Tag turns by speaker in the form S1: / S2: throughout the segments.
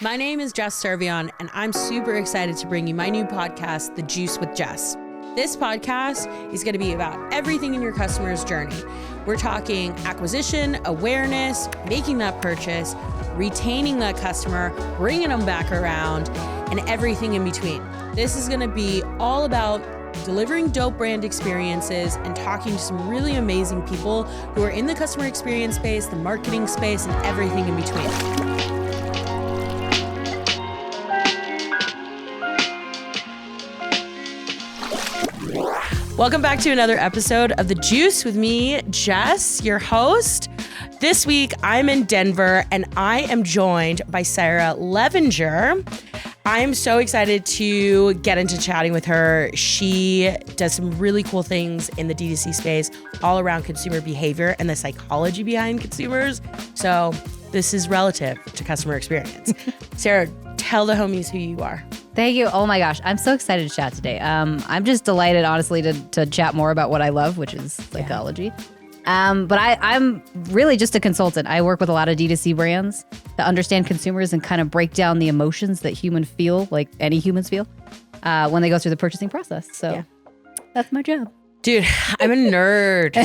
S1: My name is Jess Cervellon, and I'm super excited to bring you my new podcast, The Juice with Jess. This podcast is going to be about everything in your customer's journey. We're talking acquisition, awareness, making that purchase, retaining that customer, bringing them back around, and everything in between. This is going to be all about delivering dope brand experiences and talking to some really amazing people who are in the customer experience space, the marketing space, and everything in between. Welcome back to another episode of The Juice with me, Jess, your host. This week, I'm in Denver, and I am joined by Sarah Levinger. I'm so excited to get into chatting with her. She does some really cool things in the D2C space, all around consumer behavior and the psychology behind consumers. So this is relative to customer experience. Sarah, tell the homies who you are.
S2: Thank you. Oh my gosh. I'm so excited to chat today. I'm just delighted, honestly, to chat more about what I love, which is psychology. But I'm really just a consultant. I work with a lot of D2C brands to understand consumers and kind of break down the emotions that humans feel, like any humans feel, when they go through the purchasing process. So that's my job.
S1: Dude, I'm a nerd.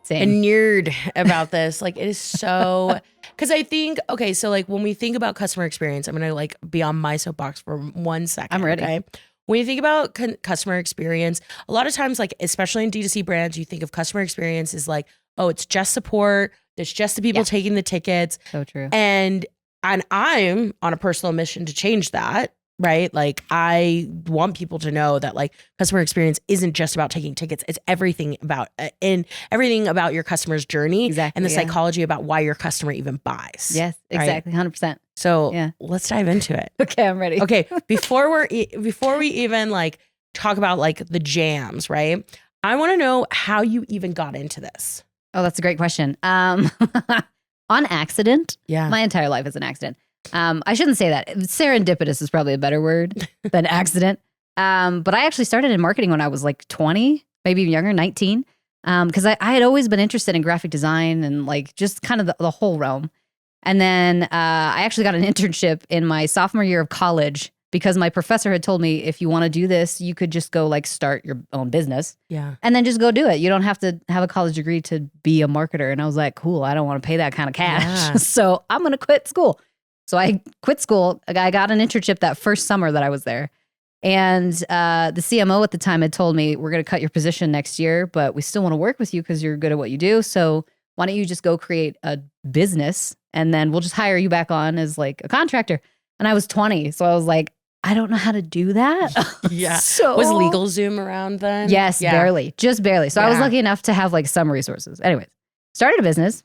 S2: Same.
S1: A nerd about this. Like, it is so... Because I think, okay, so like when we think about customer experience, I'm going to like be on my soapbox for 1 second.
S2: I'm ready.
S1: Okay? When you think about customer experience, a lot of times, like, especially in D2C brands, you think of customer experience as like, oh, it's just support. It's just the people taking the tickets.
S2: So true.
S1: And I'm on a personal mission to change that. Right? Like, I want people to know that like customer experience isn't just about taking tickets. It's everything about everything about your customer's journy and the psychology about why your customer even buys.
S2: Yes, exactly.
S1: Right?
S2: 100%.
S1: So let's dive into it.
S2: Okay, I'm ready.
S1: Okay. Before we even like talk about like the jams, right? I want to know how you even got into this.
S2: Oh, that's a great question. On accident.
S1: Yeah.
S2: My entire life is an accident. I shouldn't say that. Serendipitous is probably a better word than accident. But I actually started in marketing when I was like 20, maybe even younger, 19. Because I had always been interested in graphic design and like just kind of the whole realm. And then I actually got an internship in my sophomore year of college because my professor had told me, if you want to do this, you could just go like start your own business.
S1: Yeah.
S2: And then just go do it. You don't have to have a college degree to be a marketer. And I was like, cool, I don't want to pay that kind of cash.
S1: Yeah.
S2: So I'm going to quit school. So I quit school. I got an internship that first summer that I was there. And the CMO at the time had told me, we're going to cut your position next year, but we still want to work with you because you're good at what you do. So why don't you just go create a business and then we'll just hire you back on as like a contractor. And I was 20. So I was like, I don't know how to do that.
S1: Yeah.
S2: So
S1: was LegalZoom around then?
S2: Yes, barely. Just barely. So I was lucky enough to have like some resources. Anyways, started a business.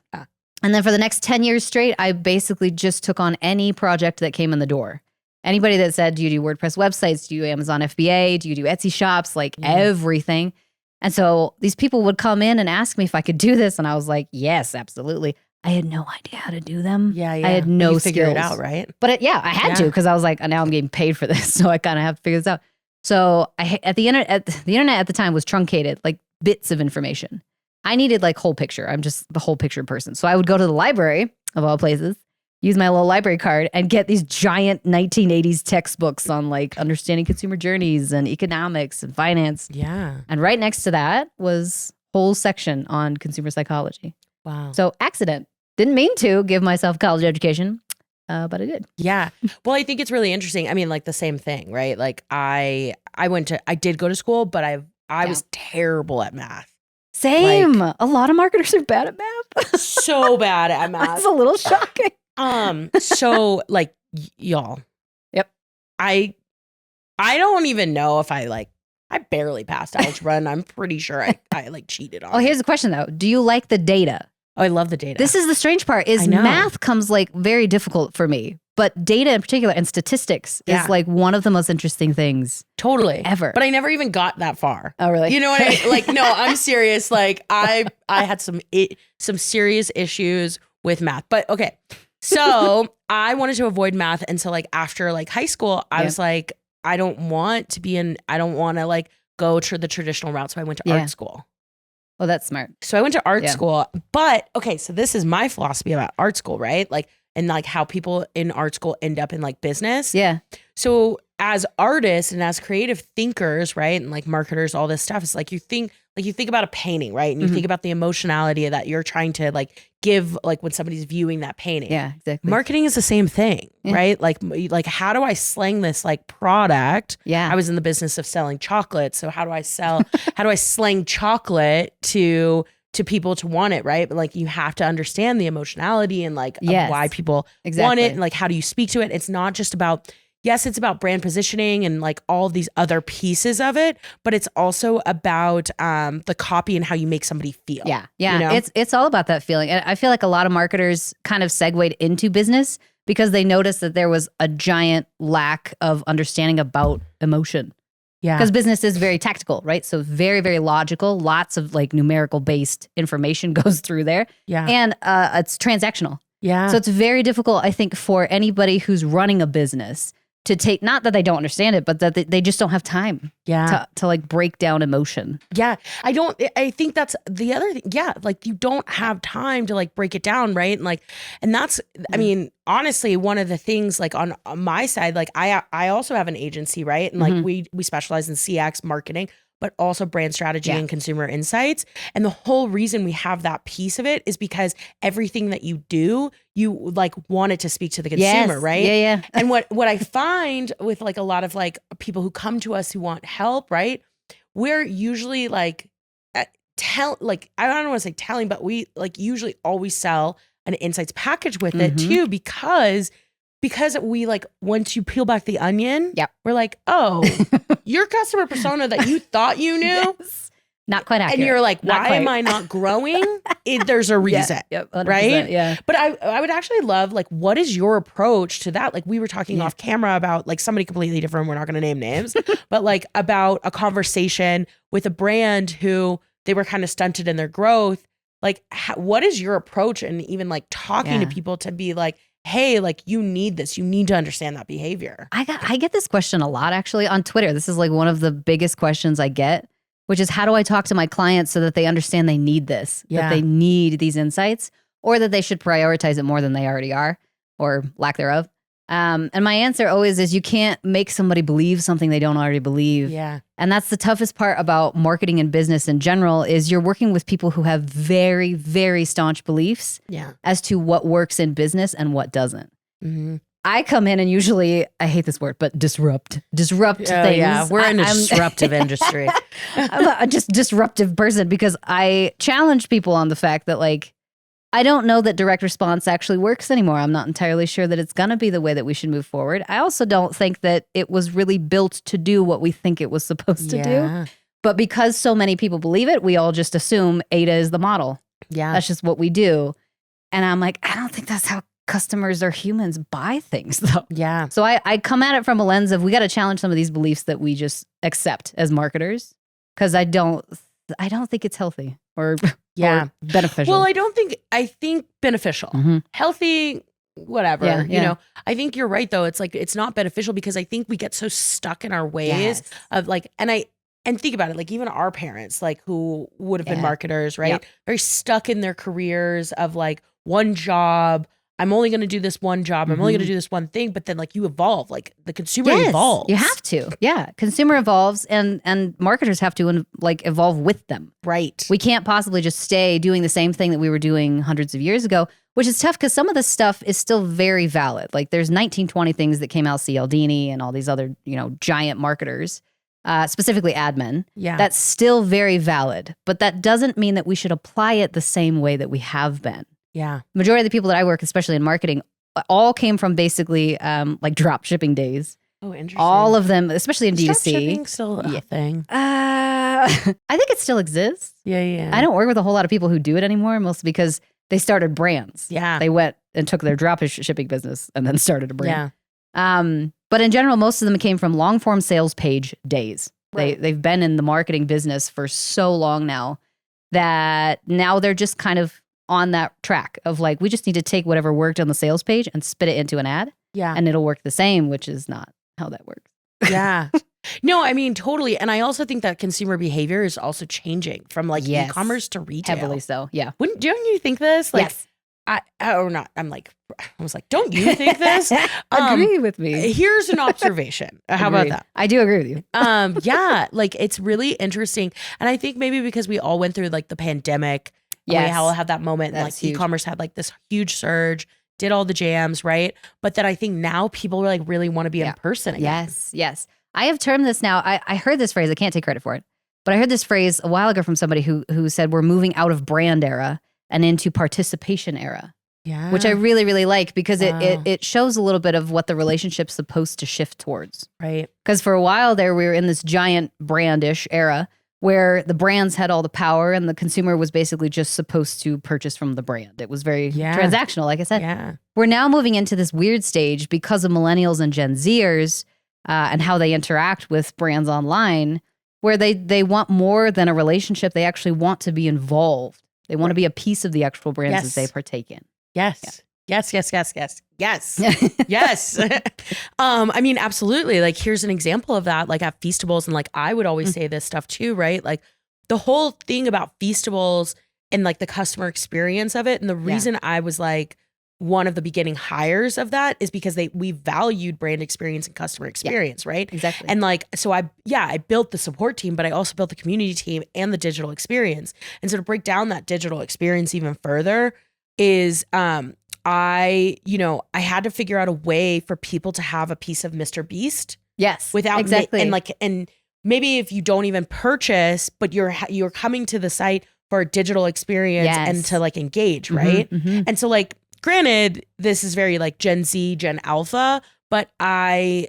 S2: And then for the next 10 years straight, I basically just took on any project that came in the door. Anybody that said, do you do WordPress websites? Do you do Amazon FBA? Do you do Etsy shops? Like everything. And so these people would come in and ask me if I could do this. And I was like, yes, absolutely. I had no idea how to do them.
S1: Yeah.
S2: I had no skills.
S1: Figure it out, right?
S2: But I had to because I was like, now I'm getting paid for this. So I kind of have to figure this out. So the internet at the time was truncated, like bits of information. I needed like whole picture. I'm just the whole picture person. So I would go to the library, of all places, use my little library card and get these giant 1980s textbooks on like understanding consumer journeys and economics and finance.
S1: Yeah.
S2: And right next to that was a whole section on consumer psychology.
S1: Wow.
S2: So accident. Didn't mean to give myself college education, but I did.
S1: Yeah. Well, I think it's really interesting. I mean, like the same thing, right? Like I did go to school, but I was terrible at math.
S2: Same. Like, a lot of marketers are bad at math.
S1: So bad at math.
S2: That's a little shocking.
S1: So like y'all.
S2: Yep.
S1: I don't even know if I barely passed algebra and I'm pretty sure I like cheated on it.
S2: Oh, here's the question though. Do you like the data?
S1: Oh, I love the data.
S2: This is the strange part is math comes like very difficult for me. But data in particular and statistics is like one of the most interesting things ever.
S1: But I never even got that far.
S2: Oh, really?
S1: You know what I mean? Like, no, I'm serious. Like I had some serious issues with math. But okay. So I wanted to avoid math. And so like after like high school, I was like, I don't want to like go to the traditional route. So I went to art school.
S2: Oh, that's smart.
S1: So I went to art school. But okay, so this is my philosophy about art school, right? Like and like how people in art school end up in like business.
S2: Yeah.
S1: So as artists and as creative thinkers, right, and like marketers, all this stuff, it's like you think about a painting, right? And you think about the emotionality that you're trying to like give, like when somebody's viewing that painting.
S2: Yeah, exactly.
S1: Marketing is the same thing, right? Like how do I slang this like product?
S2: Yeah.
S1: I was in the business of selling chocolate. So how do I slang chocolate to people to want it, right? But like you have to understand the emotionality and like of why people want it, and like how do you speak to it? It's not just about, yes, it's about brand positioning and like all these other pieces of it, but it's also about the copy and how you make somebody feel.
S2: Yeah.
S1: You know?
S2: It's all about that feeling. And I feel like a lot of marketers kind of segued into business because they noticed that there was a giant lack of understanding about emotion.
S1: Yeah.
S2: Because business is very tactical, right? So very, very logical. Lots of like numerical based information goes through there.
S1: Yeah.
S2: And it's transactional.
S1: Yeah.
S2: So it's very difficult, I think, for anybody who's running a business to take, not that they don't understand it, but that they just don't have time to like break down emotion.
S1: Yeah. I think that's the other thing. Yeah. Like you don't have time to like break it down. Right. And that's, I mean, honestly, one of the things like on my side, like I also have an agency, right? And like we specialize in CX marketing, but also brand strategy and consumer insights. And the whole reason we have that piece of it is because everything that you do, you like want it to speak to the consumer, right?
S2: Yeah.
S1: And what I find with like a lot of like people who come to us who want help, right? We're usually like I don't want to say telling, but we like usually always sell an insights package with it too, because we like, once you peel back the onion, we're like, oh, your customer persona that you thought you knew,
S2: not quite accurate.
S1: and you're like, why am I not growing? There's a reason, right?
S2: Yeah.
S1: But I would actually love, like, what is your approach to that? Like we were talking off camera about like somebody completely different. We're not going to name names, but like about a conversation with a brand who they were kind of stunted in their growth. Like, what is your approach? And even like talking to people to be like, hey, like you need this. You need to understand that behavior.
S2: I get this question a lot actually on Twitter. This is like one of the biggest questions I get, which is how do I talk to my clients so that they understand they need this, that they need these insights, or that they should prioritize it more than they already are, or lack thereof. And my answer always is you can't make somebody believe something they don't already believe.
S1: Yeah.
S2: And that's the toughest part about marketing and business in general is you're working with people who have very, very staunch beliefs as to what works in business and what doesn't. I come in and usually, I hate this word, but disrupt things.
S1: Yeah, we're in a disruptive industry.
S2: I'm a just disruptive person because I challenge people on the fact that like, I don't know that direct response actually works anymore. I'm not entirely sure that it's going to be the way that we should move forward. I also don't think that it was really built to do what we think it was supposed to do. But because so many people believe it, we all just assume ADA is the model. Yeah. That's just what we do. And I'm like, I don't think that's how customers or humans buy things though. Yeah. So I come at it from a lens of we got to challenge some of these beliefs that we just accept as marketers because I don't think it's healthy or beneficial.
S1: Well, I think beneficial. Healthy, whatever. You know, I think you're right though. It's like it's not beneficial because I think we get so stuck in our ways of like, and think about it, like even our parents, like who would have been marketers, right? Very stuck in their careers of like one job. I'm only going to do this one job. I'm only going to do this one thing. But then like you evolve, like the consumer evolves.
S2: You have to. Yeah. Consumer evolves and marketers have to like evolve with them.
S1: Right.
S2: We can't possibly just stay doing the same thing that we were doing hundreds of years ago, which is tough because some of this stuff is still very valid. Like there's 1920 things that came out, Cialdini and all these other, giant marketers, specifically admin. Yeah. That's still very valid. But that doesn't mean that we should apply it the same way that we have been.
S1: Yeah.
S2: Majority of the people that I work, especially in marketing, all came from basically like drop shipping days.
S1: Oh, interesting.
S2: All of them, especially in D2C.
S1: Drop shipping still a thing?
S2: I think it still exists.
S1: Yeah.
S2: I don't work with a whole lot of people who do it anymore, mostly because they started brands.
S1: Yeah.
S2: They went and took their drop shipping business and then started a brand. Yeah. But in general, most of them came from long form sales page days. Right. They've been in the marketing business for so long now that now they're just kind of on that track of like, we just need to take whatever worked on the sales page and spit it into an ad. Yeah. And it'll work the same, which is not how that works.
S1: Yeah. No, I mean, totally. And I also think that consumer behavior is also changing from like e-commerce to retail.
S2: Heavily so. Yeah.
S1: Don't you think this? Like,
S2: yes.
S1: I was like, don't you think this?
S2: Agree with me.
S1: Here's an observation. How about that?
S2: I do agree with you.
S1: Yeah, like it's really interesting. And I think maybe because we all went through like the pandemic, we all had that moment, and like e-commerce had like this huge surge, did all the jams, right? But then I think now people like really want to be in person again.
S2: Yes. I have termed this now. I heard this phrase. I can't take credit for it, but I heard this phrase a while ago from somebody who said we're moving out of brand era and into participation era.
S1: Yeah.
S2: Which I really, really like, because it shows a little bit of what the relationship's supposed to shift towards.
S1: Right.
S2: Because for a while there, we were in this giant brandish era where the brands had all the power and the consumer was basically just supposed to purchase from the brand. It was very transactional, like I said.
S1: Yeah.
S2: We're now moving into this weird stage because of millennials and Gen Zers and how they interact with brands online, where they want more than a relationship. They actually want to be involved. They want to be a piece of the actual brands that they partake in.
S1: Yes. Yeah. Yes. I mean, absolutely. Like, here's an example of that. Like at Feastables, and like I would always say this stuff too, right? Like the whole thing about Feastables and like the customer experience of it, and the reason I was like one of the beginning hires of that is because we valued brand experience and customer experience, right?
S2: Exactly.
S1: And like, so I built the support team, but I also built the community team and the digital experience. And so to break down that digital experience even further is I had to figure out a way for people to have a piece of Mr. Beast.
S2: Yes,
S1: without
S2: exactly.
S1: And maybe if you don't even purchase, but you're coming to the site for a digital experience and to like engage, right?
S2: Mm-hmm.
S1: And so like, granted, this is very like Gen Z, Gen Alpha, but I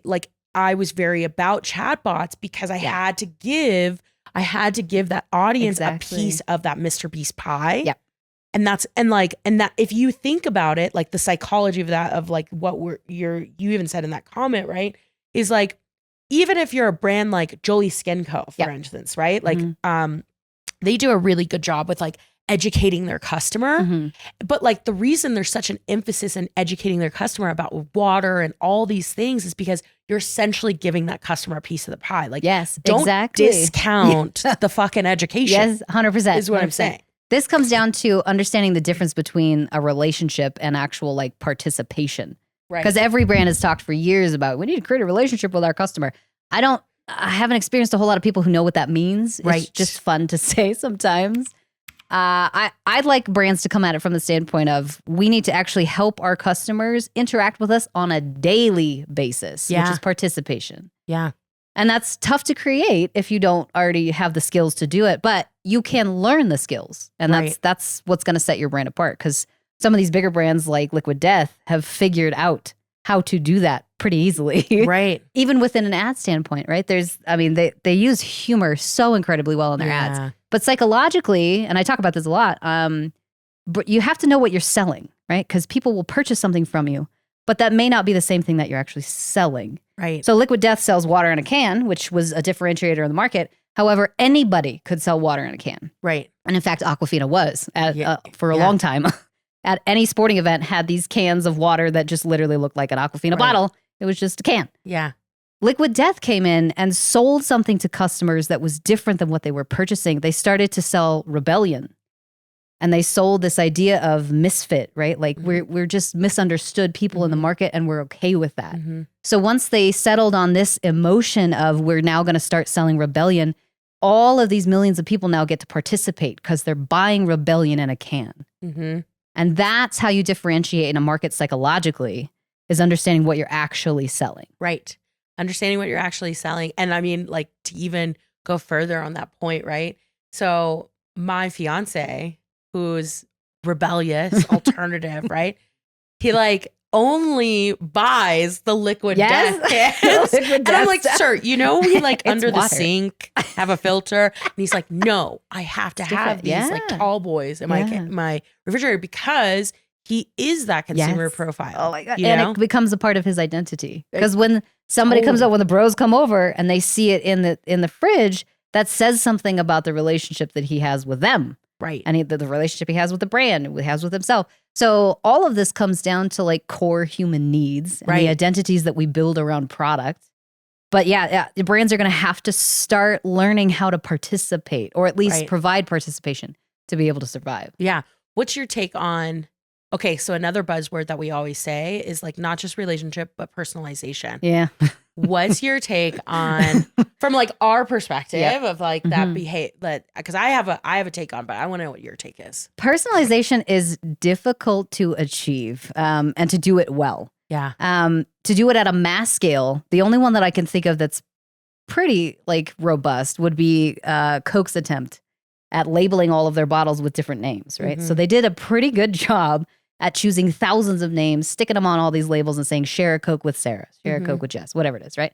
S1: was very about chatbots because I had to give that audience a piece of that Mr. Beast pie.
S2: Yeah.
S1: And that if you think about it, like the psychology of that, of like what you even said in that comment, right, is like, even if you're a brand like Jolie Skin Co, for instance, right? Like, they do a really good job with like educating their customer. But like the reason there's such an emphasis in educating their customer about water and all these things is because you're essentially giving that customer a piece of the pie. Like, don't discount the fucking education.
S2: Yes, 100%.
S1: Is what I'm saying.
S2: This comes down to understanding the difference between a relationship and actual like participation. Right. Because every brand has talked for years about, we need to create a relationship with our customer. I haven't experienced a whole lot of people who know what that means. Right. It's just fun to say sometimes. I'd like brands to come at it from the standpoint of, we need to actually help our customers interact with us on a daily basis, which is participation.
S1: Yeah.
S2: And that's tough to create if you don't already have the skills to do it, but you can learn the skills. And that's what's going to set your brand apart, because some of these bigger brands like Liquid Death have figured out how to do that pretty easily. Right. Even within an ad standpoint, right? They use humor so incredibly well in their ads. But psychologically, and I talk about this a lot, but you have to know what you're selling, right? Because people will purchase something from you, but that may not be the same thing that you're actually selling. Right. So Liquid Death sells water in a can, which was a differentiator in the market. However, anybody could sell water in a can. Right. And in fact, Aquafina was for a long time. At any sporting event, had these cans of water that just literally looked like an Aquafina bottle. It was just a can. Yeah. Liquid Death came in and sold something to customers that was different than what they were purchasing. They started to sell rebellion. And they sold this idea of misfit, right? Like we're just misunderstood people in the market, and we're okay with that. So once they settled on this emotion of, we're now going to start selling rebellion, all of these millions of people now get to participate because they're buying rebellion in a can. And that's how you differentiate in a market psychologically, is understanding what you're actually selling. Right. Understanding what you're actually selling. And I mean, like, to even go further on that point, right? So my fiance, who's rebellious, alternative, right? He like only buys the Liquid Death cans. And I'm like, sir, we like under the sink have a filter. And he's like, no, I have to have these like tall boys in my refrigerator, because he is that consumer profile. Oh my God. And it becomes a part of his identity. Because when somebody comes up, when the bros come over and they see it in the fridge, that says something about the relationship that he has with them. Right. And the relationship he has with the brand, he has with himself. So all of this comes down to like core human needs and the identities that we build around product. But the brands are going to have to start learning how to participate, or at least provide participation to be able to survive. Yeah. What's your take on,
S1: Okay, so another buzzword that we always say is like not just relationship, but personalization.
S2: Yeah.
S1: What's your take on, from like our perspective of like that because I have a take on, but I want to know what your take is.
S2: Personalization is difficult to achieve and to do it well.
S1: Yeah.
S2: To do it at a mass scale, the only one that I can think of that's pretty like robust would be Coke's attempt at labeling all of their bottles with different names, right? So they did a pretty good job at choosing thousands of names, sticking them on all these labels and saying, share a Coke with Sarah, share a Coke with Jess, whatever it is, right?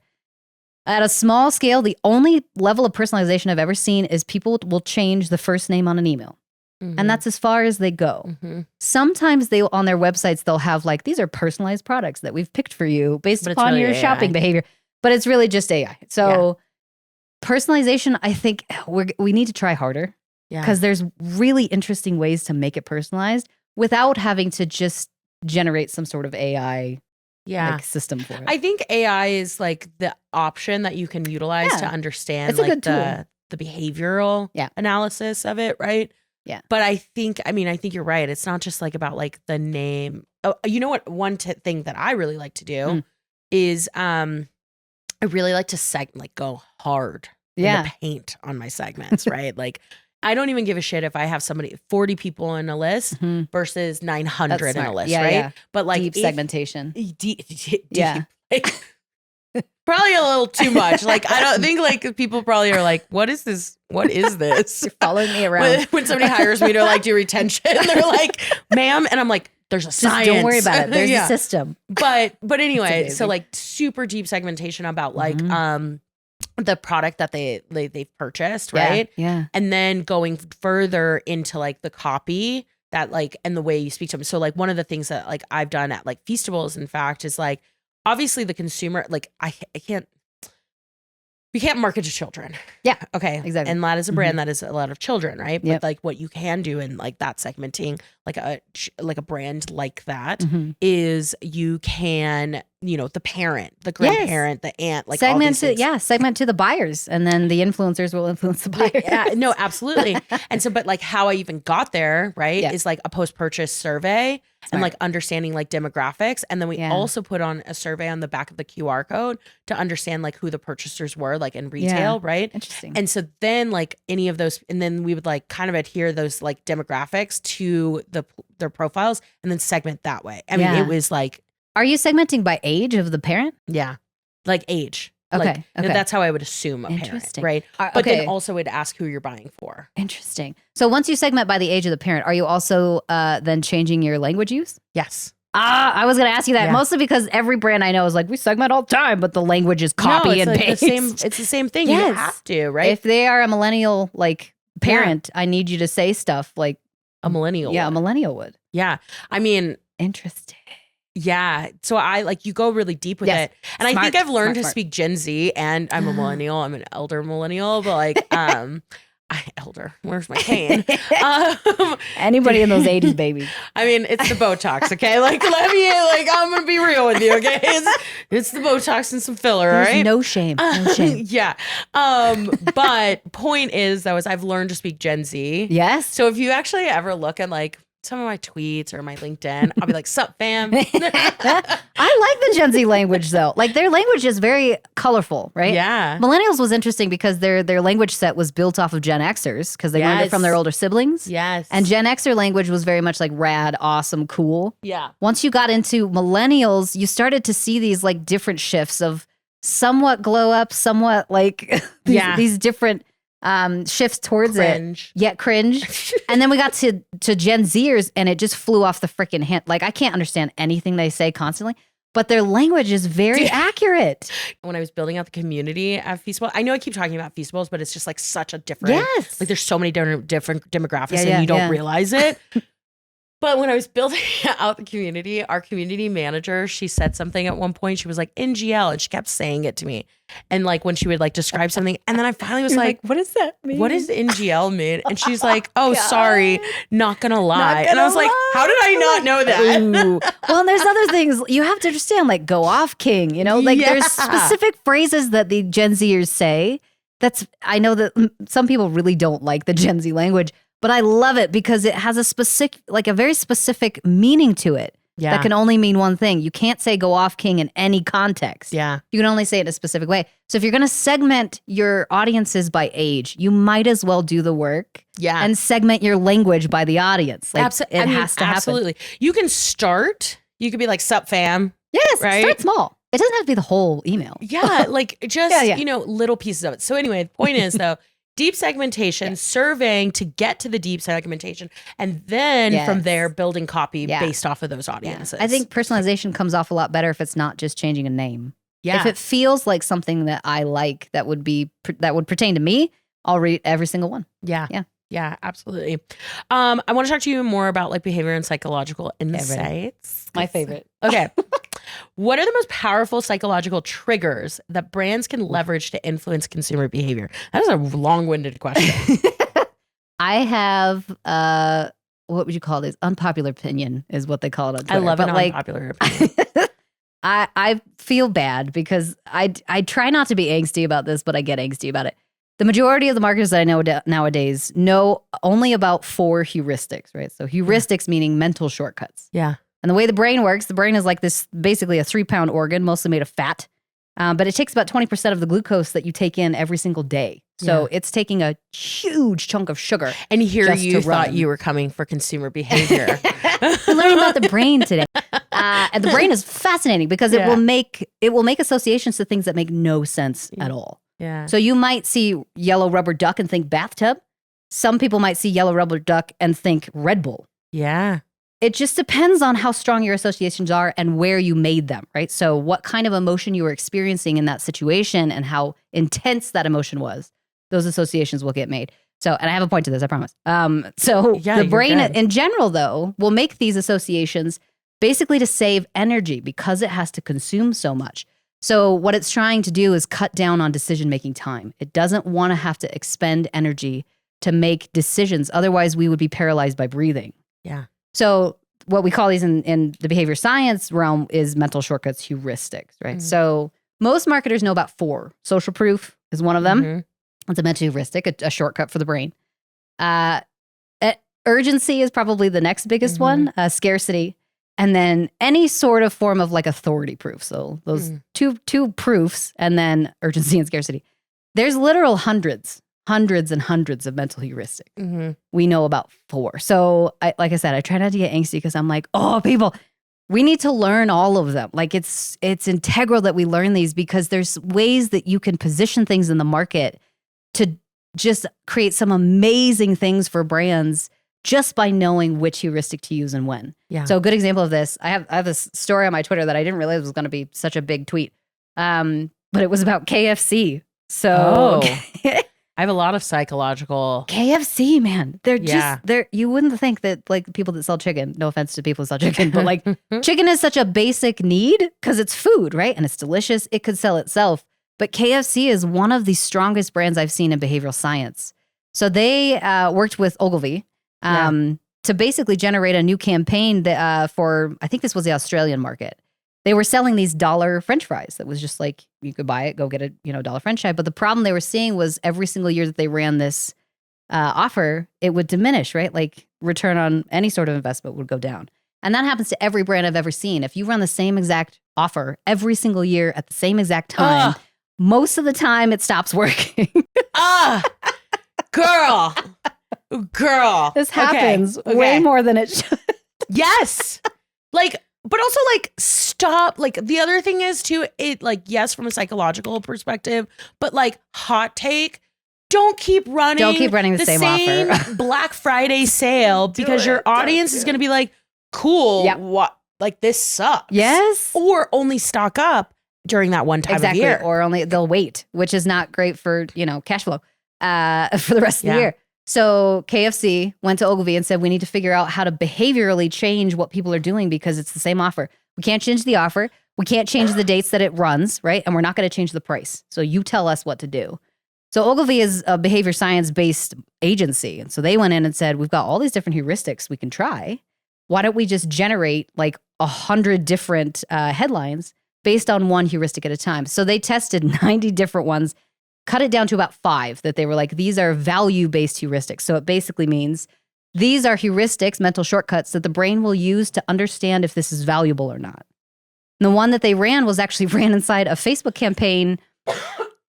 S2: At a small scale, the only level of personalization I've ever seen is people will change the first name on an email. And that's as far as they go. Sometimes they on their websites, they'll have like, these are personalized products that we've picked for you based upon your shopping behavior. But it's really just AI. So personalization, I think we need to try harder. Because there's really interesting ways to make it personalized without having to just generate some sort of AI like, system for it.
S1: I think AI is like the option that you can utilize to understand like the behavioral analysis of it, right?
S2: Yeah.
S1: But I think you're right. It's not just like about like the name. Oh, you know what? One thing that I really like to do is I really like to go hard in the paint on my segments, right? Like I don't even give a shit if I have 40 people in a list versus 900 in a list, right? Yeah. But like
S2: deep segmentation.
S1: Deep, like, probably a little too much. Like I don't think like people probably are like, what is this? What is this?
S2: You're following me around.
S1: When somebody hires me to like do retention, they're like, ma'am, and I'm like, there's a science.
S2: Just don't worry about it. There's a system.
S1: But anyway, so like super deep segmentation about like the product that they've purchased, right?
S2: Yeah.
S1: And then going further into like the copy that like and the way you speak to them. So like one of the things that like I've done at like Feastables, in fact, is like obviously the consumer, like we can't market to children.
S2: Yeah.
S1: Okay.
S2: Exactly.
S1: And that is a brand that is a lot of children, right?
S2: Yep.
S1: But like what you can do in like that segmenting, like a brand like that is you can, the parent, the grandparent, the aunt, like
S2: segment to the buyers, and then the influencers will influence the buyers.
S1: Yeah, no, absolutely. And so, but like how I even got there, right, is like a post-purchase survey and like understanding like demographics. And then we also put on a survey on the back of the QR code to understand like who the purchasers were, like in retail, right?
S2: Interesting.
S1: And so then like any of those, and then we would like kind of adhere those like demographics to their profiles and then segment that way. I mean, it was like.
S2: Are you segmenting by age of the parent?
S1: Yeah. Like age.
S2: Okay.
S1: Like, that's how I would assume a parent, right? But then also would ask who you're buying for.
S2: Interesting. So once you segment by the age of the parent, are you also then changing your language use?
S1: Yes.
S2: I was going to ask you that mostly because every brand I know is like, we segment all the time, but the language is copy and paste.
S1: It's the same thing.
S2: Yes.
S1: You have to, right?
S2: If they are a millennial like parent, I need you to say stuff like
S1: a millennial.
S2: Yeah, a millennial would.
S1: Yeah. I mean.
S2: Interesting.
S1: Yeah. So I like you go really deep with it. And I think I've learned to speak Gen Z, and I'm a millennial. I'm an elder millennial, but like elder. Where's my cane?
S2: Anybody in those 80s babies.
S1: I mean, it's the Botox, okay? Like I'm gonna be real with you, okay? It's the Botox and some filler,
S2: There's
S1: right?
S2: No shame. No shame.
S1: Yeah. But point is though, is I've learned to speak Gen Z.
S2: Yes.
S1: So if you actually ever look at like some of my tweets or my LinkedIn, I'll be like, sup fam.
S2: I like the Gen Z language though. Like their language is very colorful, right?
S1: Yeah.
S2: Millennials was interesting because their language set was built off of Gen Xers because they learned it from their older siblings.
S1: Yes.
S2: And Gen Xer language was very much like rad, awesome, cool.
S1: Yeah.
S2: Once you got into millennials, you started to see these like different shifts of somewhat glow up, somewhat like these different shifts towards
S1: cringe.
S2: It. Yeah, cringe. And then we got to Gen Zers and it just flew off the freaking hand. Like I can't understand anything they say constantly, but their language is very accurate.
S1: When I was building out the community at Feastables, I know I keep talking about Feastables, but it's just like such a different, like there's so many different demographics and you don't realize it. But when I was building out the community, our community manager, she said something at one point. She was like, NGL, and she kept saying it to me. And like when she would like describe something, and then I finally was like,
S2: what does that mean?
S1: What does NGL mean? And she's like, oh, sorry, not gonna lie. And I was like, how did I not know that?
S2: Ooh. Well, and there's other things you have to understand, like go off king, like there's specific phrases that the Gen Zers say. I know that some people really don't like the Gen Z language. but I love it because it has a very specific meaning to it.
S1: Yeah.
S2: That can only mean one thing. You can't say go off king in any context.
S1: Yeah.
S2: You can only say it in a specific way. So if you're going to segment your audiences by age, you might as well do the work.
S1: Yeah.
S2: And segment your language by the audience. Like, it has to happen.
S1: Absolutely. You can start. You could be like, sup fam.
S2: Yes.
S1: Right?
S2: Start small. It doesn't have to be the whole email.
S1: Yeah. Like just,
S2: Yeah.
S1: little pieces of it. So anyway, the point is though, deep segmentation, surveying to get to the deep segmentation, and then from there, building copy based off of those audiences.
S2: I think personalization comes off a lot better if it's not just changing a name.
S1: Yeah.
S2: If it feels like something that I like that would pertain to me, I'll read every single one.
S1: Yeah. Yeah. Yeah, absolutely. I want to talk to you more about like behavior and psychological insights.
S2: My favorite.
S1: Okay. What are the most powerful psychological triggers that brands can leverage to influence consumer behavior? That is a long-winded question.
S2: I have, what would you call this? Unpopular opinion is what they call it on Twitter.
S1: I love an unpopular opinion.
S2: I feel bad because I try not to be angsty about this, but I get angsty about it. The majority of the marketers that I know nowadays know only about 4 heuristics, right? So heuristics meaning mental shortcuts.
S1: Yeah.
S2: And the way the brain works, the brain is like this, basically a 3-pound organ, mostly made of fat. But it takes about 20% of the glucose that you take in every single day. So it's taking a huge chunk of sugar.
S1: And here you thought you were coming for consumer behavior.
S2: We're learning about the brain today. And the brain is fascinating because it will make associations to things that make no sense at all.
S1: Yeah.
S2: So you might see yellow rubber duck and think bathtub. Some people might see yellow rubber duck and think Red Bull.
S1: Yeah.
S2: It just depends on how strong your associations are and where you made them, right? So what kind of emotion you were experiencing in that situation and how intense that emotion was, those associations will get made. So, and I have a point to this, I promise. The brain in general, though, will make these associations basically to save energy because it has to consume so much. So what it's trying to do is cut down on decision-making time. It doesn't want to have to expend energy to make decisions. Otherwise, we would be paralyzed by breathing.
S1: Yeah.
S2: So what we call these in the behavior science realm is mental shortcuts, heuristics, right?
S1: Mm-hmm.
S2: So most marketers know about 4. Social proof is one of them.
S1: Mm-hmm.
S2: It's a mental heuristic, a shortcut for the brain. Urgency is probably the next biggest one, scarcity. And then any sort of form of like authority proof. So those two proofs, and then urgency and scarcity. There's literal hundreds and hundreds of mental heuristics.
S1: Mm-hmm.
S2: We know about 4. So like I said, I try not to get angsty because I'm like, oh, people, we need to learn all of them. Like it's integral that we learn these because there's ways that you can position things in the market to just create some amazing things for brands just by knowing which heuristic to use and when.
S1: Yeah.
S2: So a good example of this, I have this story on my Twitter that I didn't realize was going to be such a big tweet. But it was about KFC. So
S1: I have a lot of psychological
S2: KFC, man. They're you wouldn't think that like people that sell chicken, no offense to people who sell chicken, but like chicken is such a basic need because it's food, right? And it's delicious. It could sell itself. But KFC is one of the strongest brands I've seen in behavioral science. So they worked with Ogilvy to basically generate a new campaign that, for, I think this was the Australian market. They were selling these $1 French fries that was just like, you could buy it, go get a $1 French fry. But the problem they were seeing was every single year that they ran this offer, it would diminish, right? Like return on any sort of investment would go down. And that happens to every brand I've ever seen. If you run the same exact offer every single year at the same exact time, most of the time it stops working. Girl. This happens way more than it should.
S1: Yes. Like, but also like stop. Like the other thing is too, it like, yes, from a psychological perspective, but like hot take, don't keep running
S2: the same offer.
S1: Black Friday sale because your audience is going to be like, cool.
S2: Yep.
S1: What? Like this sucks.
S2: Yes.
S1: Or only stock up during that one time of year.
S2: Or only they'll wait, which is not great for, cash flow for the rest of the year. So KFC went to Ogilvy and said, we need to figure out how to behaviorally change what people are doing because it's the same offer. We can't change the offer. We can't change the dates that it runs, right? And we're not going to change the price. So you tell us what to do. So Ogilvy is a behavior science-based agency. And so they went in and said, we've got all these different heuristics we can try. Why don't we just generate like 100 different headlines based on one heuristic at a time? So they tested 90 different ones. cut it down to about 5 that they were like, these are value-based heuristics. So it basically means these are heuristics, mental shortcuts that the brain will use to understand if this is valuable or not. And the one that they ran was actually ran inside a Facebook campaign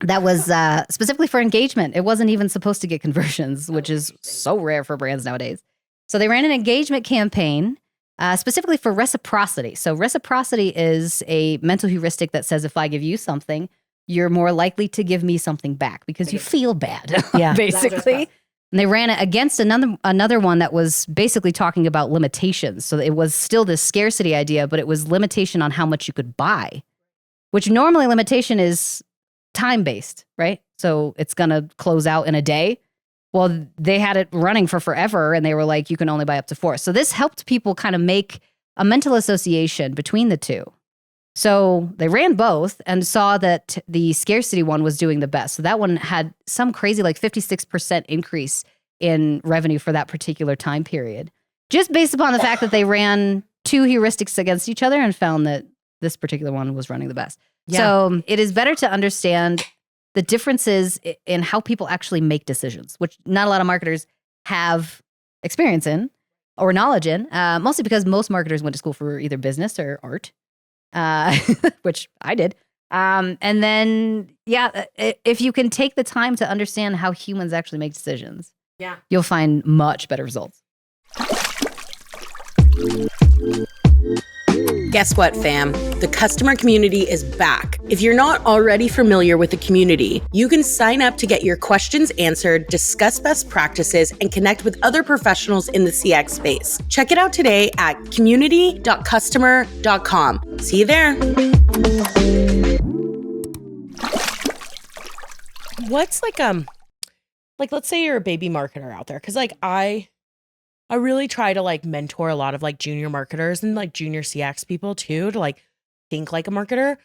S2: that was specifically for engagement. It wasn't even supposed to get conversions, which is so rare for brands nowadays. So they ran an engagement campaign specifically for reciprocity. So reciprocity is a mental heuristic that says if I give you something, you're more likely to give me something back because you feel bad, basically. And they ran it against another one that was basically talking about limitations. So it was still this scarcity idea, but it was limitation on how much you could buy, which normally limitation is time-based, right? So it's going to close out in a day. Well, they had it running for forever, and they were like, you can only buy up to 4. So this helped people kind of make a mental association between the two. So they ran both and saw that the scarcity one was doing the best. So that one had some crazy like 56% increase in revenue for that particular time period, just based upon the fact that they ran 2 heuristics against each other and found that this particular one was running the best. Yeah. So it is better to understand the differences in how people actually make decisions, which not a lot of marketers have experience in or knowledge in, mostly because most marketers went to school for either business or art. Which I did. And then, if you can take the time to understand how humans actually make decisions, you'll find much better results.
S1: Guess what, fam? The customer community is back. If you're not already familiar with the community, you can sign up to get your questions answered, discuss best practices, and connect with other professionals in the CX space. Check it out today at community.customer.com. See you there. What's like let's say you're a baby marketer out there, because like I really try to like mentor a lot of like junior marketers and like junior CX people too, to like think like a marketer.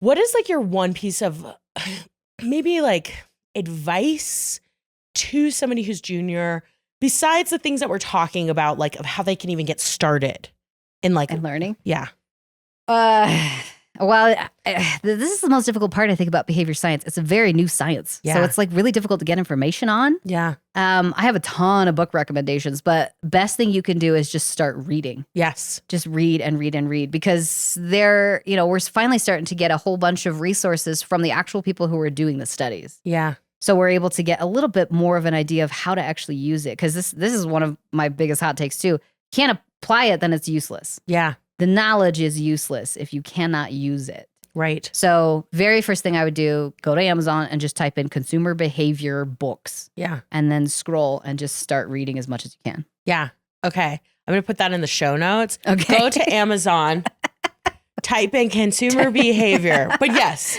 S1: What is like your one piece of maybe like advice to somebody who's junior, besides the things that we're talking about, like of how they can even get started in like
S2: and learning?
S1: Yeah.
S2: Well, this is the most difficult part, I think, about behavior science. It's a very new science. Yeah. So it's like really difficult to get information on.
S1: Yeah.
S2: I have a ton of book recommendations, but best thing you can do is just start reading.
S1: Yes.
S2: Just read and read and read, because we're finally starting to get a whole bunch of resources from the actual people who are doing the studies.
S1: Yeah.
S2: So we're able to get a little bit more of an idea of how to actually use it. Because this is one of my biggest hot takes too. Can't apply it, then it's useless.
S1: Yeah.
S2: The knowledge is useless if you cannot use it.
S1: Right.
S2: So very first thing I would do, go to Amazon and just type in consumer behavior books.
S1: Yeah.
S2: And then scroll and just start reading as much as you can.
S1: Yeah. Okay. I'm going to put that in the show notes.
S2: Okay.
S1: Go to Amazon, type in consumer behavior. But yes,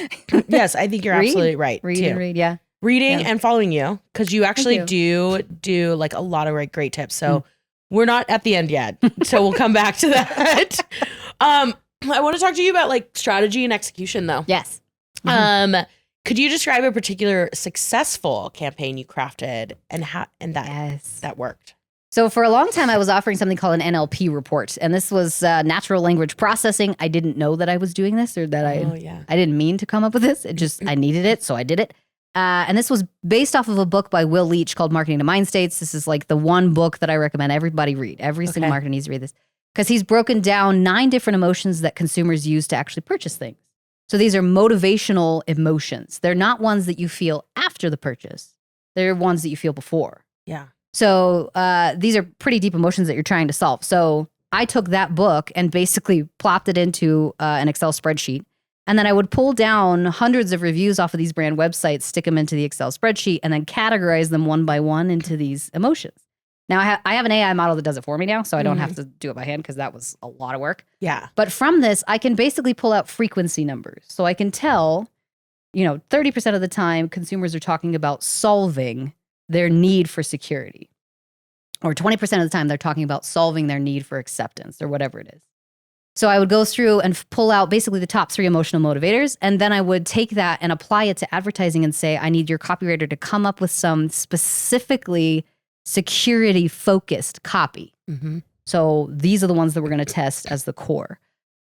S1: I think you're absolutely right.
S2: Read and read, yeah.
S1: Reading and following you, because you actually do like a lot of great tips. So we're not at the end yet. So we'll come back to that. I want to talk to you about like strategy and execution though.
S2: Yes.
S1: Could you describe a particular successful campaign you crafted and how that worked?
S2: So for a long time, I was offering something called an NLP report. And this was natural language processing. I didn't know that I was doing this, or that I didn't mean to come up with this. It just, I needed it. So I did it. And this was based off of a book by Will Leach called Marketing to Mind States. This is like the one book that I recommend everybody read. Every single marketer needs to read this, because he's broken down 9 different emotions that consumers use to actually purchase things. So these are motivational emotions. They're not ones that you feel after the purchase. They're ones that you feel before.
S1: Yeah.
S2: So these are pretty deep emotions that you're trying to solve. So I took that book and basically plopped it into an Excel spreadsheet. And then I would pull down hundreds of reviews off of these brand websites, stick them into the Excel spreadsheet, and then categorize them one by one into these emotions. Now, I have an AI model that does it for me now, so I don't have to do it by hand, because that was a lot of work.
S1: Yeah.
S2: But from this, I can basically pull out frequency numbers. So I can tell, 30% of the time, consumers are talking about solving their need for security. Or 20% of the time, they're talking about solving their need for acceptance, or whatever it is. So I would go through and pull out basically the top 3 emotional motivators, and then I would take that and apply it to advertising and say, I need your copywriter to come up with some specifically security-focused copy. Mm-hmm. So these are the ones that we're going to test as the core.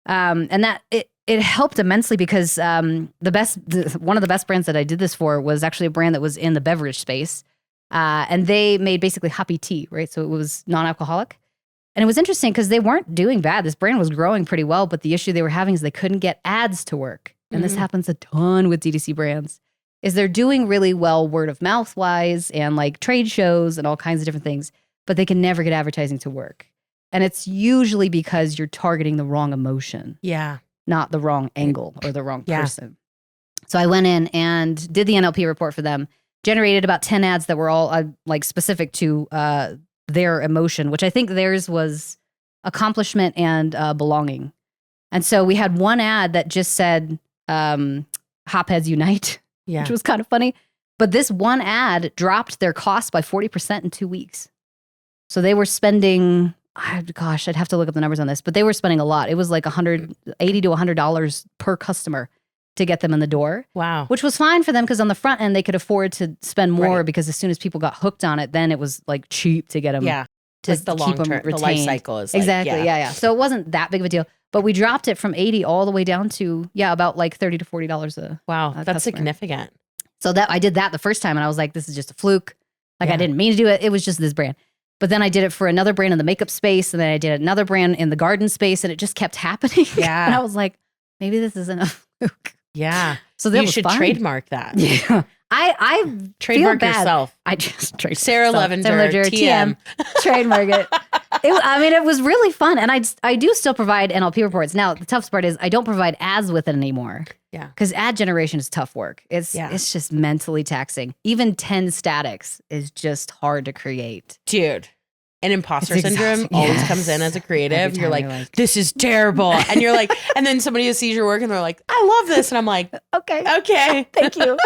S2: And that it helped immensely because one of the best brands that I did this for was actually a brand that was in the beverage space. And they made basically hoppy tea, right? So it was non-alcoholic. And it was interesting because they weren't doing bad. This brand was growing pretty well, but the issue they were having is they couldn't get ads to work. And this happens a ton with DTC brands, is they're doing really well word of mouth wise and like trade shows and all kinds of different things, but they can never get advertising to work. And it's usually because you're targeting the wrong emotion.
S1: Yeah.
S2: Not the wrong angle or the wrong person. So I went in and did the NLP report for them, generated about 10 ads that were all like specific to their emotion, which I think theirs was accomplishment and belonging. And so we had one ad that just said, Hopheads Unite, which was kind of funny. But this one ad dropped their cost by 40% in 2 weeks. So they were spending, gosh, I'd have to look up the numbers on this, but they were spending a lot. It was like $80 to $100 per customer to get them in the door.
S1: Wow.
S2: Which was fine for them because on the front end, they could afford to spend more because as soon as people got hooked on it, then it was like cheap to get them.
S1: Yeah.
S2: To
S1: like the
S2: keep
S1: long
S2: them
S1: term,
S2: retained.
S1: the life cycle is
S2: exactly. Yeah. So it wasn't that big of a deal, but we dropped it from 80 all the way down to, about like $30 to $40 a
S1: wow. That's
S2: customer.
S1: Significant.
S2: So that I did that the first time and I was like, this is just a fluke. Like I didn't mean to do it. It was just this brand. But then I did it for another brand in the makeup space. And then I did another brand in the garden space and it just kept happening.
S1: Yeah.
S2: And I was like, maybe this isn't a fluke.
S1: Yeah.
S2: So that
S1: you
S2: was
S1: should
S2: fun.
S1: Trademark that.
S2: Yeah. I
S1: trademark
S2: feel bad.
S1: yourself.
S2: I just trademark
S1: Sarah Levinger, TM.
S2: Trademark it. It was really fun. And I do still provide NLP reports. Now, the toughest part is I don't provide ads with it anymore.
S1: Yeah.
S2: Because ad generation is tough work. It's just mentally taxing. Even 10 statics is just hard to create.
S1: Dude. And imposter syndrome always comes in as a creative. You're like, this is terrible. And you're like, and then somebody sees your work and they're like, I love this. And I'm like, okay.
S2: Thank you.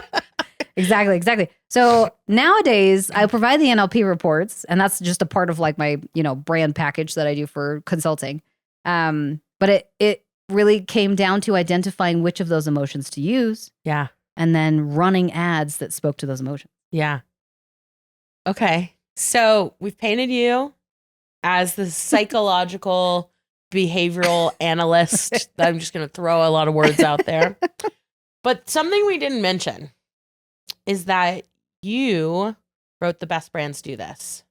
S2: Exactly. So nowadays I provide the NLP reports and that's just a part of like my, brand package that I do for consulting. But it really came down to identifying which of those emotions to use.
S1: Yeah.
S2: And then running ads that spoke to those emotions.
S1: Yeah. Okay. So we've painted you as the psychological behavioral analyst. I'm just going to throw a lot of words out there. But something we didn't mention is that you wrote The Best Brands Do This.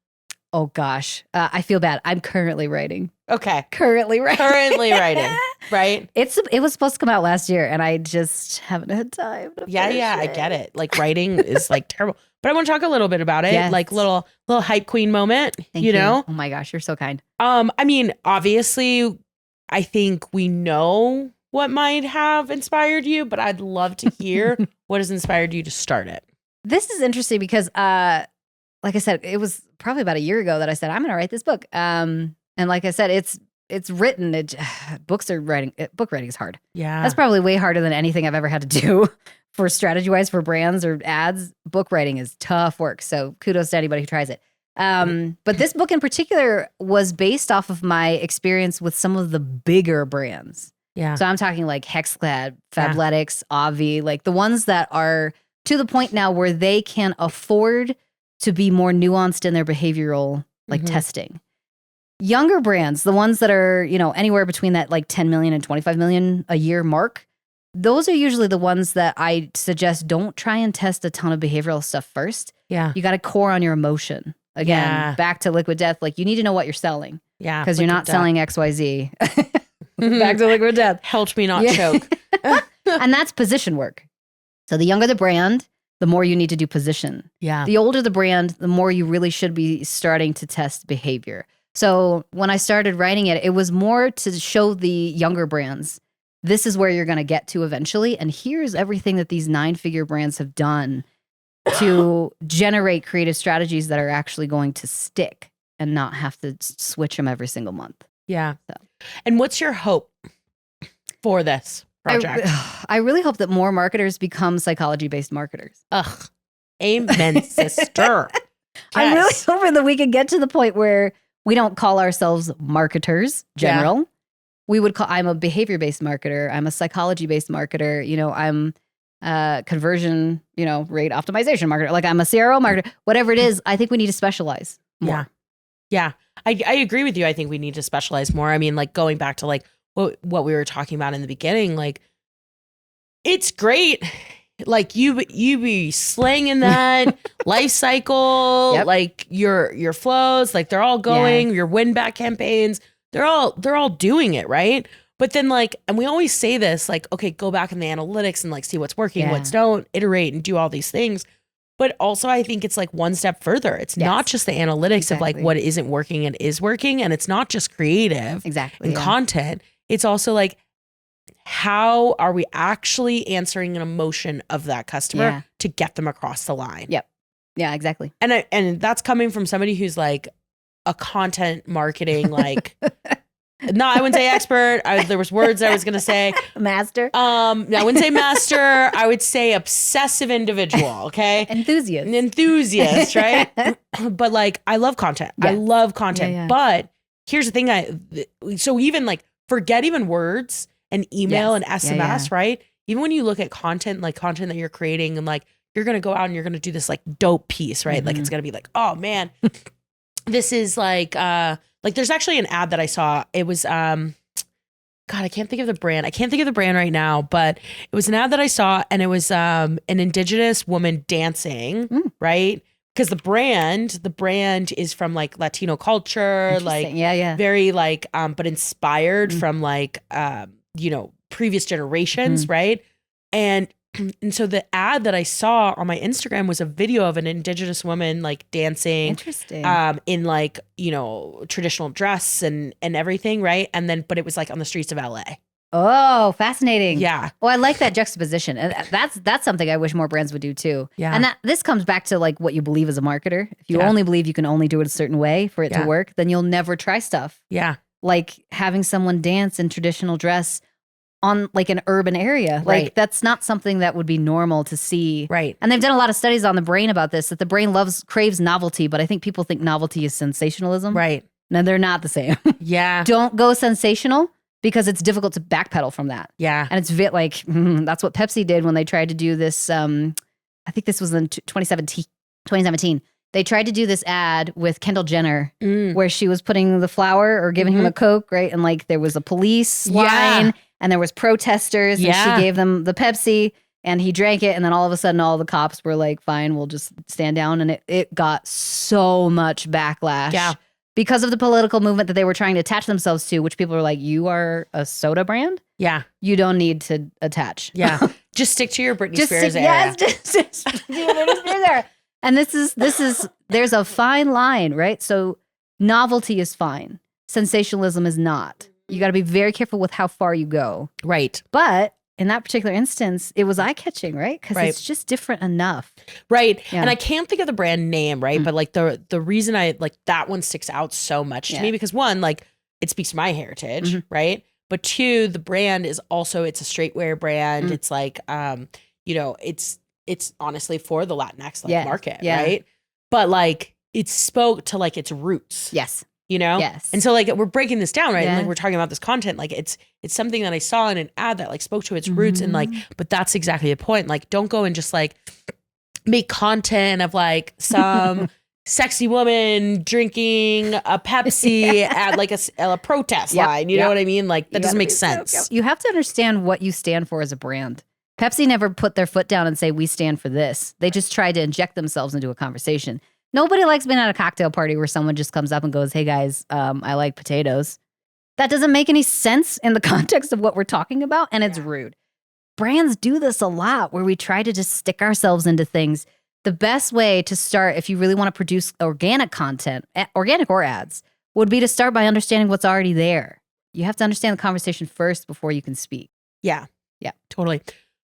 S2: Oh, gosh. I feel bad. I'm currently writing.
S1: Okay.
S2: Currently writing. Right? It was supposed to come out last year and I just haven't had time to finish it.
S1: I get it. Like writing is like terrible. But I want to talk a little bit about it. Yes. Like little hype queen moment,
S2: Thank you know? Oh my gosh, you're so kind.
S1: I mean, obviously, I think we know what might have inspired you, but I'd love to hear what has inspired you to start it.
S2: This is interesting because, like I said, it was probably about a year ago that I said, I'm going to write this book. And like I said, it's written. Book writing is hard.
S1: Yeah.
S2: That's probably way harder than anything I've ever had to do for strategy-wise for brands or ads. Book writing is tough work. So kudos to anybody who tries it. But this book in particular was based off of my experience with some of the bigger brands.
S1: Yeah.
S2: So I'm talking like Hexclad, Fabletics, Ogilvy, like the ones that are to the point now where they can afford to be more nuanced in their behavioral testing. Younger brands, the ones that are, anywhere between that like 10 million and 25 million a year mark, those are usually the ones that I suggest don't try and test a ton of behavioral stuff first.
S1: Yeah.
S2: You got to core on your emotion. Again, back to liquid death. Like you need to know what you're selling.
S1: Yeah.
S2: Because you're not selling XYZ. Back to liquid death.
S1: Helped me not choke.
S2: And that's position work. So the younger the brand, the more you need to do position.
S1: Yeah.
S2: The older the brand, the more you really should be starting to test behavior. So when I started writing it, it was more to show the younger brands, this is where you're going to get to eventually. And here's everything that these 9-figure brands have done to generate creative strategies that are actually going to stick and not have to switch them every single month.
S1: Yeah. So. And what's your hope for this project?
S2: I really hope that more marketers become psychology-based marketers.
S1: Ugh. Amen, sister. Yes.
S2: I'm really hoping that we can get to the point where we don't call ourselves marketers, general. Yeah. I'm a behavior-based marketer. I'm a psychology-based marketer. I'm conversion, rate optimization marketer. Like I'm a CRO marketer, whatever it is. I think we need to specialize more.
S1: Yeah. I agree with you. I think we need to specialize more. I mean, like going back to like what we were talking about in the beginning, like it's great. Like you be slanging that life cycle,
S2: Yep.
S1: like your flows, like they're all going, your win back campaigns, they're all doing it, right? But then like, and we always say this, like, okay, go back in the analytics and like see what's working, what's don't, iterate and do all these things. But also I think it's like one step further. It's not just the analytics of like what isn't working and is working. And it's not just creative and content. It's also like, how are we actually answering an emotion of that customer to get them across the line?
S2: Yep. Yeah, exactly.
S1: And that's coming from somebody who's like a content marketing, like, no, I wouldn't say expert. There was words I was going to say.
S2: Master.
S1: I wouldn't say master. I would say obsessive individual. Okay. Enthusiast. Right. But like, I love content. I love content. But here's the thing. So even like forget even words and email and SMS, right? Even when you look at content, like content that you're creating and like, you're going to go out and you're going to do this like dope piece, right? Like it's going to be like, oh man, this is like there's actually an ad that I saw. It was, God, I can't think of the brand. I can't think of the brand right now, but it was an ad that I saw and it was an indigenous woman dancing, right? Because the brand is from like Latino culture, like very like, but inspired from like, previous generations, right? And so the ad that I saw on my Instagram was a video of an indigenous woman like dancing in like, traditional dress and everything, right? And then, but it was like on the streets of LA.
S2: Oh, fascinating.
S1: Yeah.
S2: Oh, I like that juxtaposition. And that's something I wish more brands would do too.
S1: Yeah.
S2: And this comes back to like what you believe as a marketer. If you only believe you can only do it a certain way for it to work, then you'll never try stuff.
S1: Yeah.
S2: Like having someone dance in traditional dress on like an urban area. Like that's not something that would be normal to see.
S1: Right.
S2: And they've done a lot of studies on the brain about this, that the brain craves novelty, but I think people think novelty is sensationalism.
S1: Right.
S2: No, they're not the same.
S1: Yeah.
S2: Don't go sensational because it's difficult to backpedal from that.
S1: Yeah.
S2: And it's like, that's what Pepsi did when they tried to do this. I think this was in 2017. They tried to do this ad with Kendall Jenner where she was putting the flower or giving him a Coke, right? And like there was a police line and there was protesters and she gave them the Pepsi and he drank it. And then all of a sudden all the cops were like, fine, we'll just stand down. And it got so much backlash because of the political movement that they were trying to attach themselves to, which people were like, you are a soda brand?
S1: Yeah.
S2: You don't need to attach.
S1: Yeah. Just stick to your Britney Spears era.
S2: Yes, just stick to your Britney Spears era. And this is, there's a fine line, right? So novelty is fine. Sensationalism is not. You got to be very careful with how far you go.
S1: Right.
S2: But in that particular instance, it was eye-catching, right? Because it's just different enough.
S1: Right. Yeah. And I can't think of the brand name, right? But like the reason I like that one sticks out so much to me because one, like it speaks to my heritage, right? But two, the brand is also, it's a streetwear brand. It's like, it's honestly for the Latinx market, right? But like it spoke to like its roots.
S2: Yes.
S1: Yes. And so like we're breaking this down, right? And like we're talking about this content, like it's something that I saw in an ad that like spoke to its roots and like, but that's exactly the point. Like don't go and just like make content of like some sexy woman drinking a Pepsi at like a protest line. You know what I mean? Like that doesn't make sense.
S2: You have to understand what you stand for as a brand. Pepsi never put their foot down and say, we stand for this. They just tried to inject themselves into a conversation. Nobody likes being at a cocktail party where someone just comes up and goes, hey guys, I like potatoes. That doesn't make any sense in the context of what we're talking about, and it's rude. Brands do this a lot where we try to just stick ourselves into things. The best way to start, if you really want to produce organic content, organic or ads, would be to start by understanding what's already there. You have to understand the conversation first before you can speak.
S1: Yeah. Yeah, totally.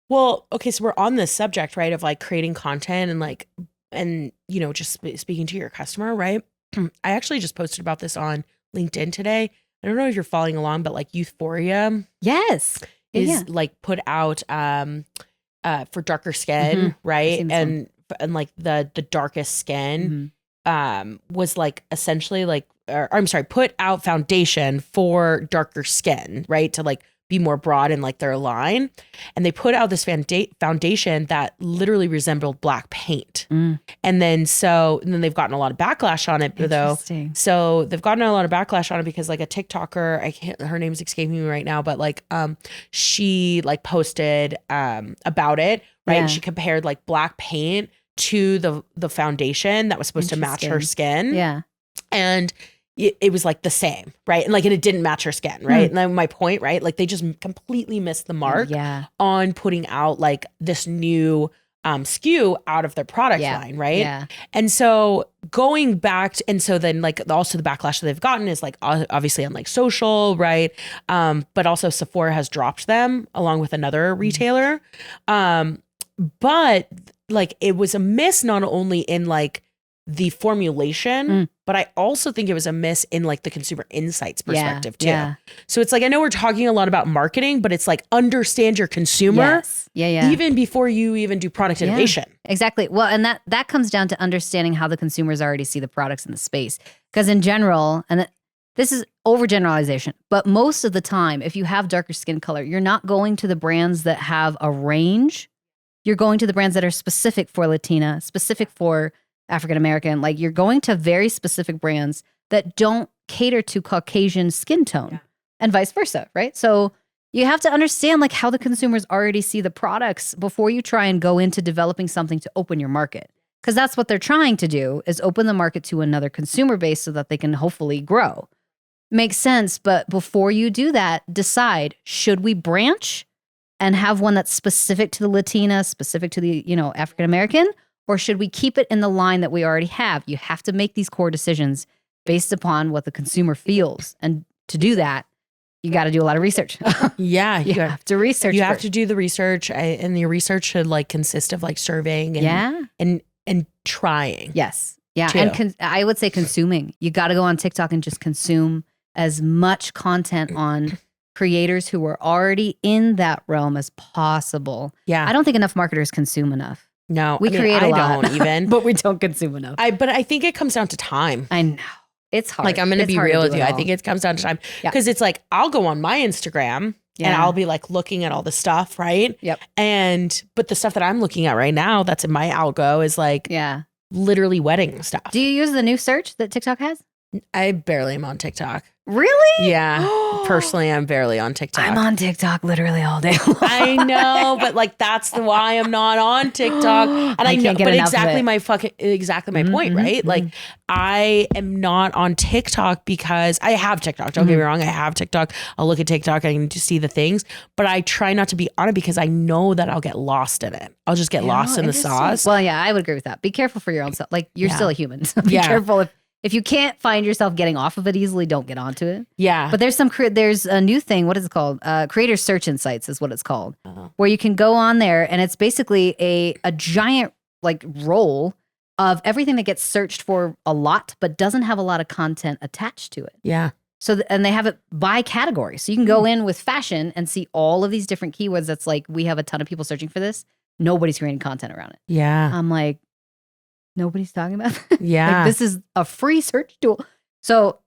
S1: Well, okay, so we're on this subject, right, of like creating content and like, and, just speaking to your customer, right? I actually just posted about this on LinkedIn today. I don't know if you're following along, but like Youthforia is like put out for darker skin, right? And like the darkest skin was like essentially like, put out foundation for darker skin, right? To like be more broad in like their line. And they put out this foundation that literally resembled black paint. And then they've gotten a lot of backlash on it though. So they've gotten a lot of backlash on it because like a TikToker, her name's escaping me right now, but like she like posted about it, right? And she compared like black paint to the foundation that was supposed to match her skin.
S2: Yeah.
S1: And it was like the same, right? And like, and it didn't match her skin, right? And then my point, right? Like they just completely missed the mark on putting out like this new SKU out of their product line, right?
S2: Yeah.
S1: And so going back and so then like also the backlash that they've gotten is like obviously on like social, right? But also Sephora has dropped them along with another retailer. But like it was a miss not only in like the formulation, but I also think it was a miss in like the consumer insights perspective too. Yeah. So it's like, I know we're talking a lot about marketing, but it's like understand your consumer even before you even do product innovation.
S2: Exactly. Well, and that comes down to understanding how the consumers already see the products in the space. Because in general, and this is overgeneralization, but most of the time, if you have darker skin color, you're not going to the brands that have a range. You're going to the brands that are specific for Latina, specific for African American. Like you're going to very specific brands that don't cater to Caucasian skin tone and vice versa, right? So you have to understand like how the consumers already see the products before you try and go into developing something to open your market. Because that's what they're trying to do, is open the market to another consumer base so that they can hopefully grow. Makes sense, but before you do that, decide, should we branch and have one that's specific to the Latina, specific to the, African American? Or should we keep it in the line that we already have? You have to make these core decisions based upon what the consumer feels. And to do that, you got to do a lot of research.
S1: You
S2: have to research.
S1: You have to do the research, and your research should like consist of like surveying and trying.
S2: Yes. Yeah. Too. And I would say consuming. You got to go on TikTok and just consume as much content on creators who are already in that realm as possible.
S1: Yeah.
S2: I don't think enough marketers consume enough.
S1: No,
S2: we create a lot.
S1: I don't even.
S2: But we don't consume enough.
S1: But I think it comes down to time.
S2: I know. It's hard.
S1: Like, I'm going to be real with you. I think it comes down to time. Because it's like, I'll go on my Instagram and I'll be like looking at all the stuff, right?
S2: Yep.
S1: But the stuff that I'm looking at right now that's in my algo is like literally wedding stuff.
S2: Do you use the new search that TikTok has?
S1: I barely am on TikTok.
S2: Really?
S1: Yeah. Personally, I'm barely on TikTok.
S2: I'm on TikTok literally all day long.
S1: I know, but like that's why I'm not on TikTok. And I know, but exactly my point, right? Like I am not on TikTok because I have TikTok. Don't get me wrong, I have TikTok. I'll look at TikTok, I can just see the things, but I try not to be on it because I know that I'll get lost in it. I'll just get lost in the sauce.
S2: Well, yeah, I would agree with that. Be careful for your own self. Like you're still a human. So be careful if you can't find yourself getting off of it easily, don't get onto it.
S1: Yeah.
S2: But there's a new thing. What is it called? Creator Search Insights is what it's called. Where you can go on there and it's basically a giant like roll of everything that gets searched for a lot, but doesn't have a lot of content attached to it.
S1: Yeah.
S2: So, and they have it by category. So you can go in with fashion and see all of these different keywords. That's like, we have a ton of people searching for this. Nobody's creating content around it.
S1: Yeah.
S2: I'm like, nobody's talking about that.
S1: Yeah.
S2: Like, this is a free search tool. So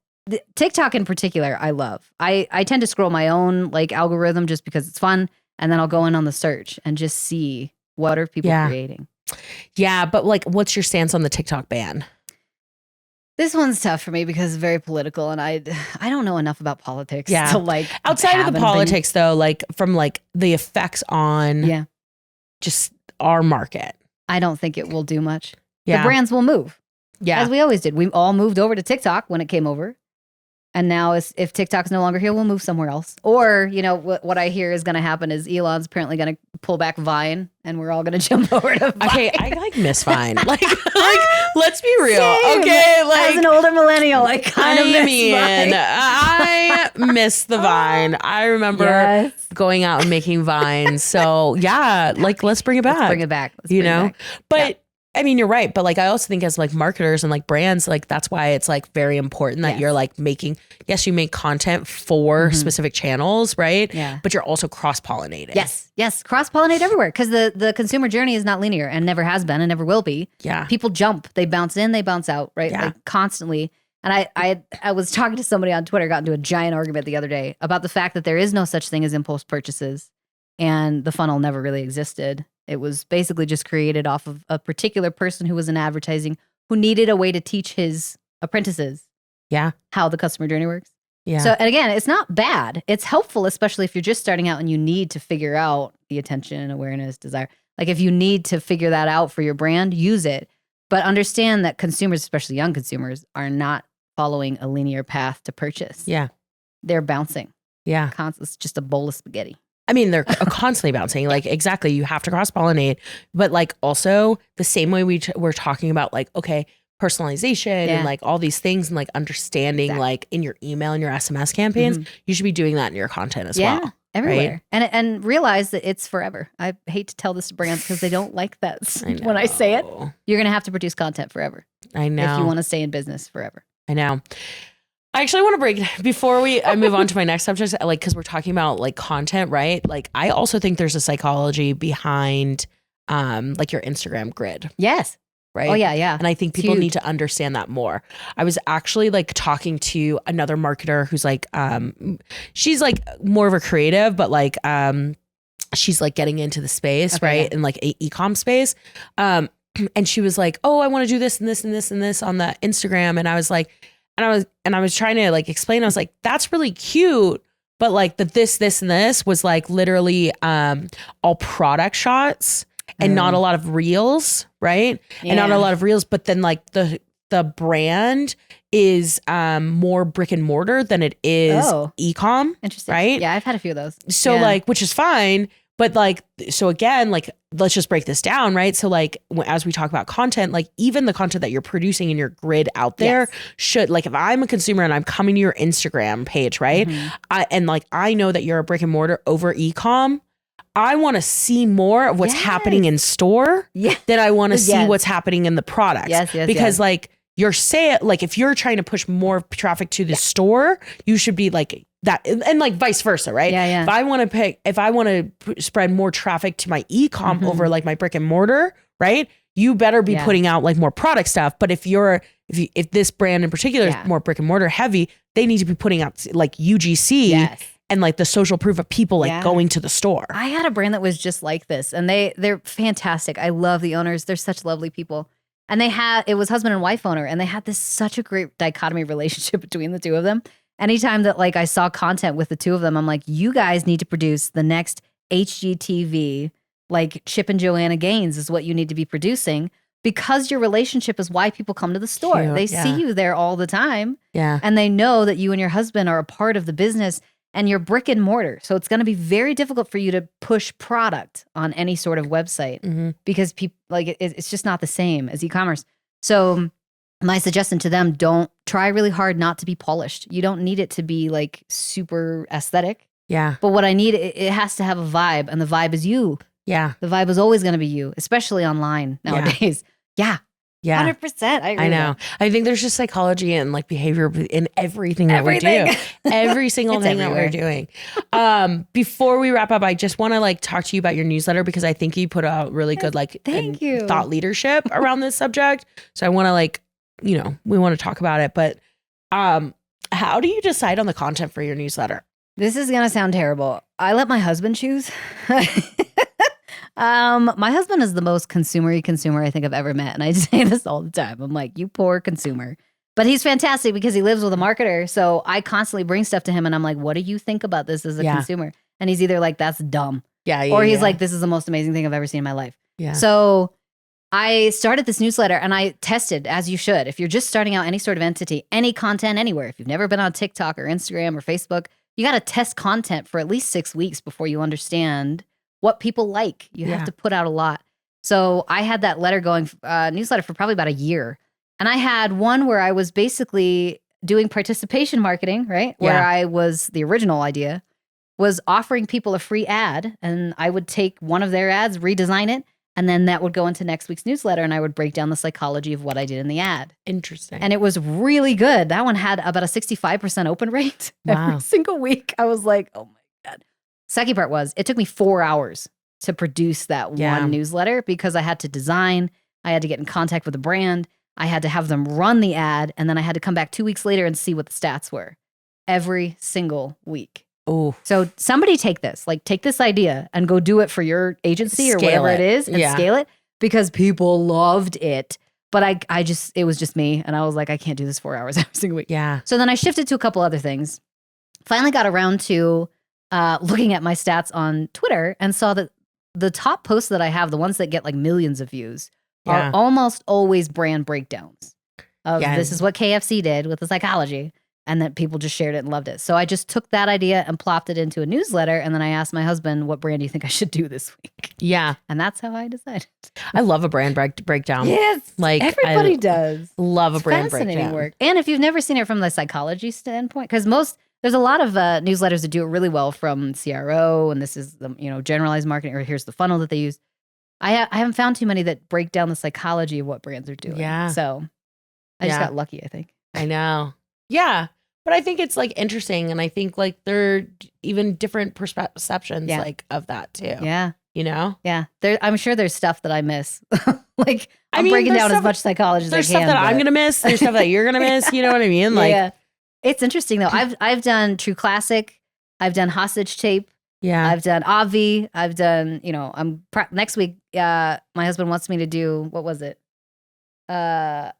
S2: TikTok in particular, I love. I tend to scroll my own like algorithm just because it's fun. And then I'll go in on the search and just see what are people creating.
S1: Yeah. But like, what's your stance on the TikTok ban?
S2: This one's tough for me because it's very political and I don't know enough about politics to like
S1: outside of the politics though, like from like the effects on just our market.
S2: I don't think it will do much.
S1: Yeah.
S2: The brands will move.
S1: Yeah.
S2: As we always did. We all moved over to TikTok when it came over. And now if TikTok's no longer here, we'll move somewhere else. Or, what I hear is going to happen is Elon's apparently going to pull back Vine and we're all going to jump over to Vine.
S1: Okay, I like miss Vine. like let's be real.
S2: Same.
S1: Okay, like
S2: as an older millennial, I kind of miss Vine.
S1: I miss the Vine. I remember going out and making Vines. So yeah, like let's bring it back.
S2: Let's bring it back.
S1: But I mean, you're right. But like, I also think as like marketers and like brands, like that's why it's like very important that you're like making, you make content for specific channels, right?
S2: Yeah.
S1: But you're also cross-pollinating.
S2: Yes. Cross-pollinate everywhere because the consumer journey is not linear and never has been and never will be.
S1: Yeah.
S2: People jump, they bounce in, they bounce out, right?
S1: Yeah.
S2: Like constantly. And I was talking to somebody on Twitter, got into a giant argument the other day about the fact that there is no such thing as impulse purchases. And the funnel never really existed. It was basically just created off of a particular person who was in advertising who needed a way to teach his apprentices how the customer journey works.
S1: Yeah.
S2: So, and again, it's not bad. It's helpful, especially if you're just starting out and you need to figure out the attention, awareness, desire. Like if you need to figure that out for your brand, use it. But understand that consumers, especially young consumers, are not following a linear path to purchase.
S1: Yeah.
S2: They're bouncing.
S1: Yeah.
S2: It's just a bowl of spaghetti.
S1: I mean, they're constantly bouncing. Like, exactly. You have to cross-pollinate. But like also the same way we're talking about like, okay, personalization and like all these things and like understanding like in your email and your SMS campaigns, you should be doing that in your content as well.
S2: Everywhere. Right? And realize that it's forever. I hate to tell this to brands because they don't like that when I say it. You're going to have to produce content forever.
S1: I know.
S2: If you want to stay in business forever.
S1: I know. I actually want to break before I move on to my next subject, like, because we're talking about like content, right? Like, I also think there's a psychology behind like your Instagram grid.
S2: Yes.
S1: Right.
S2: Oh, yeah.
S1: And I think people need to understand that more. I was actually like talking to another marketer who's like, she's like more of a creative, but like, she's like getting into the space, right? In like e-com space. And she was like, oh, I want to do this and this and this and this on the Instagram. And I was like, and I was trying to like explain, I was like, that's really cute. But like this, and this was like literally all product shots. And not a lot of reels, right? Yeah. And not a lot of reels, but then like the brand is more brick and mortar than it is e-com.
S2: Interesting.
S1: Right?
S2: Yeah, I've had a few of those.
S1: So like, which is fine. But like, so again, like, let's just break this down, right? So like, as we talk about content, like even the content that you're producing in your grid out there should, like, if I'm a consumer and I'm coming to your Instagram page, right? And like, I know that you're a brick and mortar over e-com. I want to see more of what's happening in store than I want to see what's happening in the products. Because like you're saying, like if you're trying to push more traffic to the store, you should be like that, and like vice versa, right? If I want to spread more traffic to my e-com over like my brick and mortar, right? You better be putting out like more product stuff. But if this brand in particular is more brick and mortar heavy, they need to be putting out like UGC. And like the social proof of people like going to the store.
S2: I had a brand that was just like this, and they're fantastic. I love the owners. They're such lovely people. And it was husband and wife owner, and they had such a great dichotomy relationship between the two of them. Anytime that like I saw content with the two of them, I'm like, you guys need to produce the next HGTV, like Chip and Joanna Gaines is what you need to be producing, because your relationship is why people come to the store. They see you there all the time. And they know that you and your husband are a part of the business. And you're brick and mortar. So it's going to be very difficult for you to push product on any sort of website because people like it's just not the same as e-commerce. So my suggestion to them, don't try really hard not to be polished. You don't need it to be like super aesthetic. But what I need, it has to have a vibe, and the vibe is you. The vibe is always going to be you, especially online nowadays. 100%. I agree.
S1: I know. I think there's just psychology and like behavior in everything that we do. Every single thing that we're doing. Before we wrap up, I just want to like talk to you about your newsletter, because I think you put out really good like thought leadership around this subject. So I want to like, we want to talk about it. But how do you decide on the content for your newsletter?
S2: This is going to sound terrible. I let my husband choose. My husband is the most consumer-y consumer I think I've ever met. And I say this all the time. I'm like, you poor consumer. But he's fantastic because he lives with a marketer. So I constantly bring stuff to him and I'm like, what do you think about this as a consumer? And he's either like, that's dumb. Or he's like, this is the most amazing thing I've ever seen in my life. So I started this newsletter and I tested, as you should. If you're just starting out any sort of entity, any content anywhere, if you've never been on TikTok or Instagram or Facebook, you got to test content for at least 6 weeks before you understand what people like. You have to put out a lot. So I had that newsletter for probably about a year. And I had one where I was basically doing participation marketing, right? Where I was, the original idea was offering people a free ad, and I would take one of their ads, redesign it, and then that would go into next week's newsletter, and I would break down the psychology of what I did in the ad.
S1: Interesting.
S2: And it was really good. That one had about a 65% open rate every single week. I was like, oh my God. Second part was, it took me 4 hours to produce that one newsletter, because I had to design, I had to get in contact with the brand, I had to have them run the ad, and then I had to come back 2 weeks later and see what the stats were every single week.
S1: Oh,
S2: So somebody take this idea and go do it for your agency or
S1: Scale
S2: whatever
S1: it.
S2: it is and
S1: Yeah.
S2: scale it, because people loved it. But it was just me. And I was like, I can't do this 4 hours every single week.
S1: yeah.
S2: So then I shifted to a couple other things. Finally got around to looking at my stats on Twitter and saw that the top posts that I have, the ones that get like millions of views,
S1: Yeah.
S2: are almost always brand breakdowns of
S1: Yeah.
S2: this is what KFC did with the psychology, and that people just shared it and loved it. So I just took that idea and plopped it into a newsletter, and then I asked my husband, what brand do you think I should do this week?
S1: Yeah.
S2: And that's how I decided.
S1: I love a brand breakdown.
S2: Yes,
S1: Like,
S2: everybody
S1: I
S2: does.
S1: Love a
S2: It's
S1: brand
S2: fascinating
S1: breakdown.
S2: work. And if you've never seen it from the psychology standpoint, because there's a lot of newsletters that do it really well from CRO, and this is the generalized marketing, or here's the funnel that they use. I haven't found too many that break down the psychology of what brands are doing.
S1: Yeah.
S2: So I just
S1: Yeah.
S2: got lucky, I think.
S1: I know. Yeah. But I think it's like interesting. And I think like there are even different perceptions
S2: Yeah.
S1: like of that too.
S2: Yeah.
S1: You know?
S2: Yeah. I'm sure there's stuff that I miss. Like
S1: I
S2: I'm
S1: mean,
S2: breaking
S1: there's
S2: down as
S1: stuff-
S2: much psychology as I can.
S1: There's stuff that I'm
S2: but-
S1: going to miss. There's stuff that you're going to miss. You know what I mean? Like,
S2: yeah. It's interesting though. I've done True Classic. I've done Hostage Tape.
S1: yeah.
S2: I've done Avi. I've done, next week, my husband wants me to do, what was it? I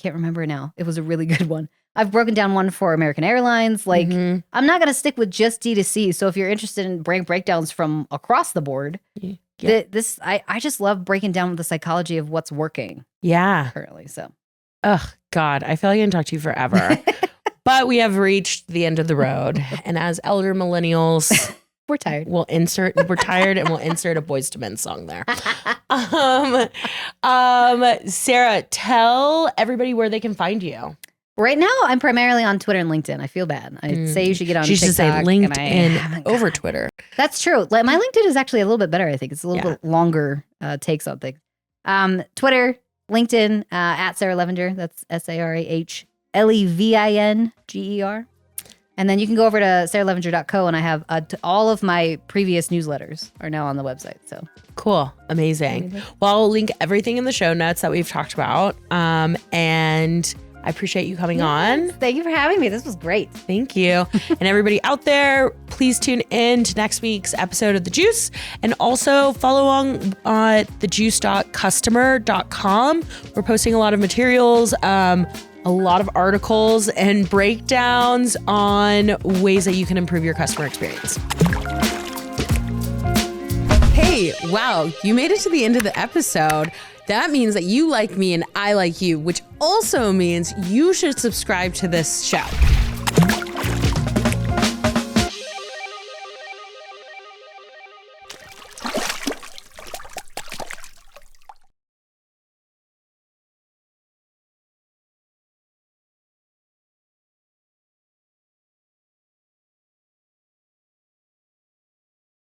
S2: can't remember now. It was a really good one. I've broken down one for American Airlines. Like,
S1: Mhm.
S2: I'm not going to stick with just D2C. So if you're interested in brand breakdowns from across the board,
S1: Yeah.
S2: I just love breaking down the psychology of what's working
S1: Yeah.
S2: currently. So
S1: Oh, God. I feel like I can talk to you forever. But we have reached the end of the road. And as elder millennials,
S2: we're tired.
S1: we're tired and we'll insert a Boyz II Men song there. Sarah, tell everybody where they can find you.
S2: Right now, I'm primarily on Twitter and LinkedIn. I feel bad. I say you should get on
S1: She should say
S2: TikTok, and I
S1: LinkedIn
S2: haven't
S1: over
S2: gotten-
S1: Twitter.
S2: That's true. Like, my LinkedIn is actually a little bit better, I think. It's a little
S1: Yeah.
S2: bit longer takes on things. Twitter, LinkedIn, at Sarah Levinger. That's SarahLevinger. And then you can go over to sarahlevinger.co, and I have all of my previous newsletters are now on the website. So
S1: Cool. Amazing. Well, I'll link everything in the show notes that we've talked about. And I appreciate you coming on.
S2: thank you for having me. This was great.
S1: Thank you. And everybody out there, please tune in to next week's episode of The Juice. And also follow along at thejuice.customer.com. We're posting a lot of materials, a lot of articles and breakdowns on ways that you can improve your customer experience. Hey, wow, you made it to the end of the episode. That means that you like me and I like you, which also means you should subscribe to this show.